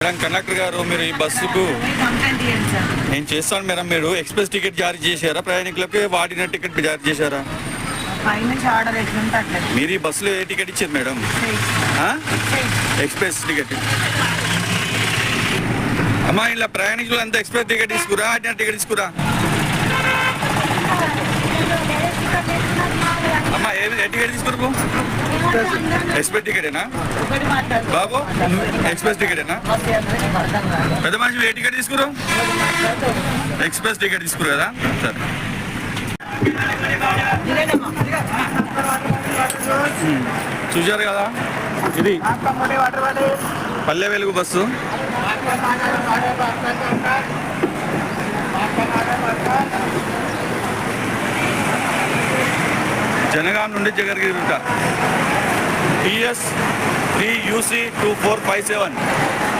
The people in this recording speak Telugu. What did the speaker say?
మేడం కండక్టర్ గారు, మీరు ఈ బస్సుకు నేను చేస్తాను మేడం. మీరు ఎక్స్ప్రెస్ టికెట్ జారీ చేశారా? ప్రయాణికులకు వాడిన టికెట్ జారీ చేశారా? మీరు ఈ బస్సులో ఏ టికెట్ ఇచ్చారు మేడం? Express ticket. అమ్మా, ఇలా ప్రయాణికులు అంతా ఎక్స్ప్రెస్ టికెట్ తీసుకురా, ఆర్డినరీ టికెట్ తీసుకురా? అమ్మా, ఏ టికెట్ తీసుకురు? ఎక్స్ప్రెస్ టికెటేనా బాబు? ఎక్స్ప్రెస్ టికెటేనా? పెద్ద మనుషులు ఏ టికెట్ తీసుకురు? ఎక్స్ప్రెస్ టికెట్ తీసుకురు కదా? సరే, చూశారు కదా, ఇది పల్లె వెలుగు బస్సు. జనగాం నుండి జగర్గిరి రూట TS 3UC 2457.